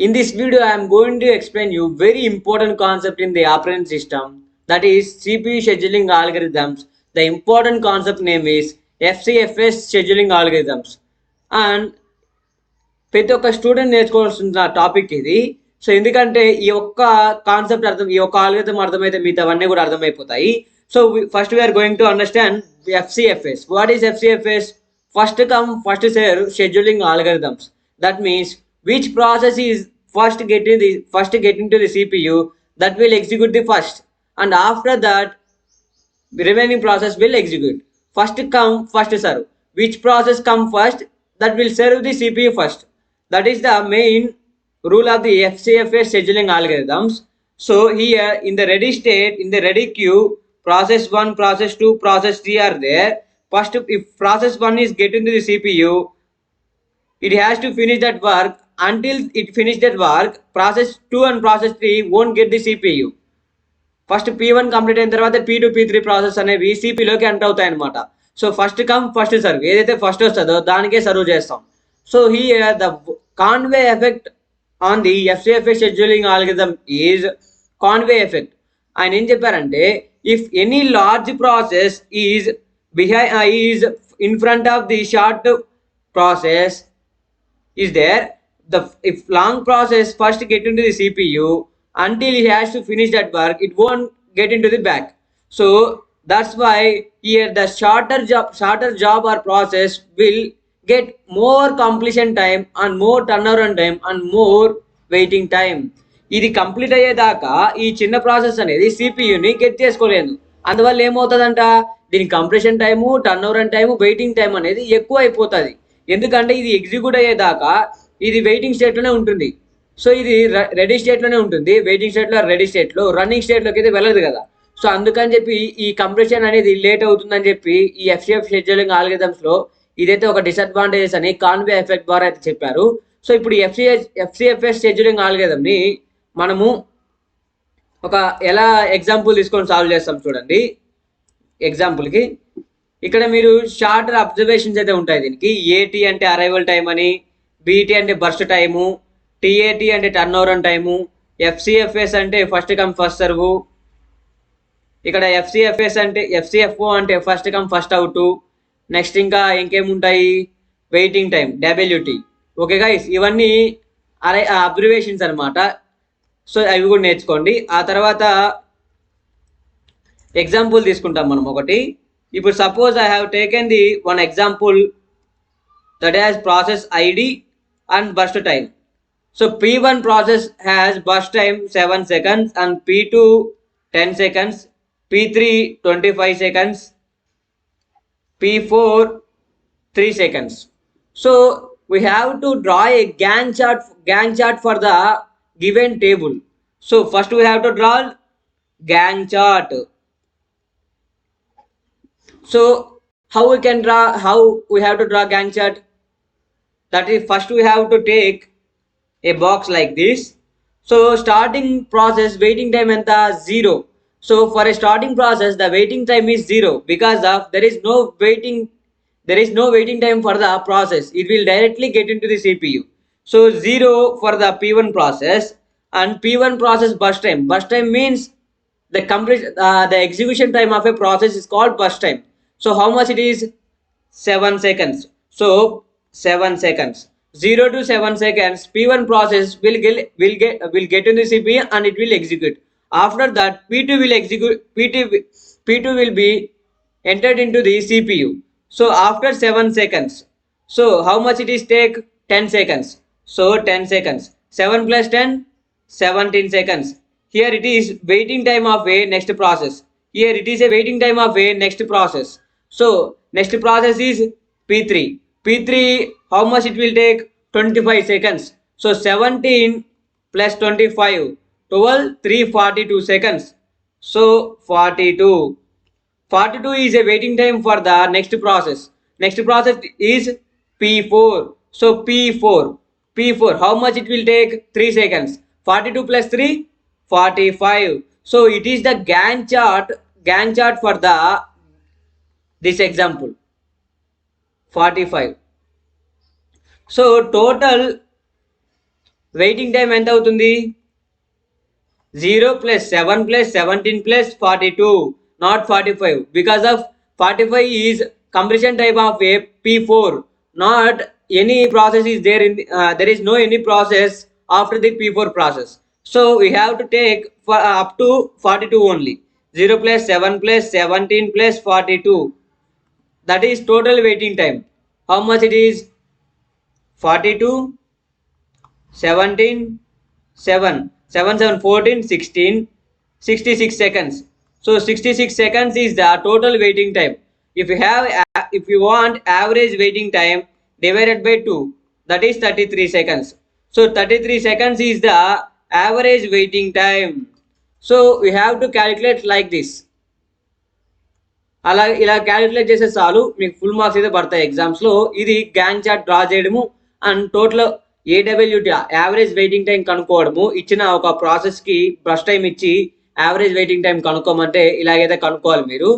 In this video, I am going to explain you very important concept in the operating system, that is CPU scheduling algorithms. The important concept name is FCFS scheduling algorithms. And ప్రతి ఒక్క student నేర్చుకోవాల్సిన topic ఇది. So ఎందుకంటే ఈ ఒక్క concept ఈ ఒక్క algorithm అర్థమైతే మిగతావన్నీ కూడా అర్థమైపోతాయి. So first we are going to understand FCFS. What is FCFS? First come first serve scheduling algorithms. That means which process is first get into the CPU, that will execute the first, and after that the remaining process will execute. First come first serve. Which process come first, that will serve the CPU first. That is the main rule of the FCFS scheduling algorithms. So here in the ready state, in the ready queue, process 1, process 2, process 3 are there. First, if process 1 is getting to the CPU, it has to finish that work. Until it finish that work, process 2 and process 3 won't get the CPU. First P1 complete అయిన తర్వాత P2 P3 process అనేవి సిపిలోకి enter అవుతాయి అనమాట. So first come first serve, ఏదైతే first వస్తుందో దానికే serve చేస్తాం. So here the Conway effect on the FCFS scheduling algorithm is Conway effect. ఆయన ఏం చెప్పారంటే, if any large process is in front of the short process is there, if long process first get into the CPU, until it has to finish that work, it won't get into the back. So that's why here the shorter job or process will get more completion time and more turnaround time and more waiting time. ఇది complete అయ్యేదాకా ఈ చిన్న process అనేది సిపియుని get చేసుకోలేదు. అందువల్ల ఏమవుతుందంట, దీని compression time, turn over time, waiting time అనేది ఎక్కువ అయిపోతుంది. ఎందుకంటే ఇది ఎగ్జిక్యూట్ అయ్యేదాకా ఇది వెయిటింగ్ స్టేట్లోనే ఉంటుంది. సో ఇది రెడీ స్టేట్లోనే ఉంటుంది. వెయిటింగ్ స్టేట్లో, రెడీ స్టేట్లో, రన్నింగ్ స్టేట్లోకి అయితే వెళ్ళదు కదా. సో అందుకని చెప్పి ఈ కంప్రెషన్ అనేది లేట్ అవుతుందని చెప్పి ఈ FCFS షెడ్యూలింగ్ ఆల్గరిథమ్స్లో ఇదైతే ఒక డిసడ్వాంటేజెస్ అని కాన్వే ఎఫెక్ట్ ద్వారా అయితే చెప్పారు. సో ఇప్పుడు FCFS షెడ్యూలింగ్ ఆల్గరిథంని మనము ఒక ఎలా ఎగ్జాంపుల్ తీసుకొని సాల్వ్ చేస్తాం చూడండి. ఎగ్జాంపుల్కి ఇక్కడ మీరు షార్టర్ అబ్జర్వేషన్స్ అయితే ఉంటాయి దీనికి. AT అంటే అరైవల్ టైం అని, BT అంటే బర్స్ట్ టైము, TAT అంటే టర్న్ ఓవర్ టైము, FCFS అంటే ఫస్ట్ కమ్ ఫస్ట్ సర్వ్, ఇక్కడ FCFO అంటే first come first out. Next ఇంకా ఇంకేముంటాయి, waiting time, WT. Okay guys, ఇవన్నీ అబ్జర్వేషన్స్ అనమాట. సో అవి కూడా నేర్చుకోండి. ఆ తర్వాత ఎగ్జాంపుల్ తీసుకుంటాం మనం ఒకటి. ఇప్పుడు suppose I have taken the one example that has process ID and burst time. So P1 process has burst time 7 seconds and P2 10 seconds, P3 25 seconds, P4 3 seconds. So we have to draw a Gantt chart for the given table. So first we have to draw Gantt chart. So how we have to draw Gantt chart? That is, first we have to take a box like this. So starting process waiting time enta 0. So for a starting process the waiting time is 0 because of there is no waiting time for the process. It will directly get into the CPU. So 0 for the P1 process, and P1 process burst time. Burst time means the execution time of a process is called burst time. So how much it is? 7 seconds. So 7 seconds, 0 to 7 seconds, P1 process will get in the CPU and it will execute. After that P2 will execute. P2 will be entered into the CPU. So after 7 seconds, so how much it is take? 10 seconds. So 10 seconds, 7 plus 10, 17 seconds. Here it is waiting time of a next process. Here it is a waiting time of a next process. So next process is P3, how much it will take? 25 seconds. So 17 plus 25, 12, 342 seconds. So 42 is a waiting time for the next process. Next process is P4. So P4, how much it will take? 3 seconds. 42 plus 3, 45. So it is the Gantt chart for this example. 45. So total waiting time ఎంత అవుతుంది? 0 plus 7 plus 17 plus 42, not 45, because of 45 is completion type of a P4, not any process is there there is no any process after the P4 process. So we have to take for up to 42 only. 0 plus 7 plus 17 plus 42, that is total waiting time. How much it is? 42, 17, 7, 7, 7, 14, 16, 66 seconds. So 66 seconds is the total waiting time. If you want average waiting time divided by 2, that is 33 seconds. So 33 seconds is the average waiting time. So we have to calculate like this. అలా ఇలా calculate చేసే చాలు మీకు full marks అయితే పడతాయి ఎగ్జామ్స్లో. ఇది Gantt chart draw చేయడము and total AWT average waiting time కనుక్కోవడము. ఇచ్చిన ఒక ప్రాసెస్కి బ్రష్ టైం ఇచ్చి యావరేజ్ వెయిటింగ్ టైం కనుక్కోమంటే ఇలాగైతే కనుక్కోవాలి మీరు.